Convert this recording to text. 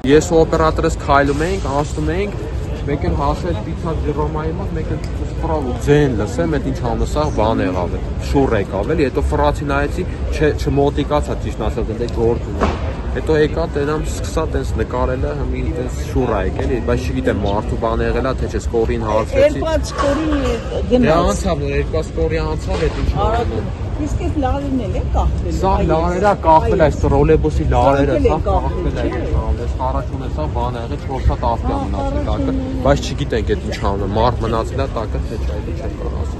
Ես ու օպերատորս քայլում էինք, ասում էինք, մեկ էլ հասել պիցա ջրոմայի մոտ, մեկ էլ սպրալ ու ձեն լսեմ, այդ ինչ անում սա բան եղավ, շուռ եկավ էլի, հետո ֆրացի նայեցի, չմոտիկացա ճիշտ ասած, դե գործ ունի։ Հետո եկա, տենամ սկսա տենց նկարելը, մի տենց շուռ ա եկել, բայց չգիտեմ մարդու բան եղել է, թե չէ սկորին հարցրեցի։ Երկու սկորի Դե անցավ, որ երկու սկորի անցավ, այդ ինչ անում։ Իսկ այդ լարերն էլ է կախվել։ Սա լարերա կախվել է, այս ռոլեբոսի լարերը, սա կախվել է, այս առաջուն է սա բան ա եղել 4 հատ ավտոյա մնացել տակը, բայց չգիտենք այդ ինչ անում, մարդ մնացել է տակը, թե չէ, այդ ինչ է կարող ասել։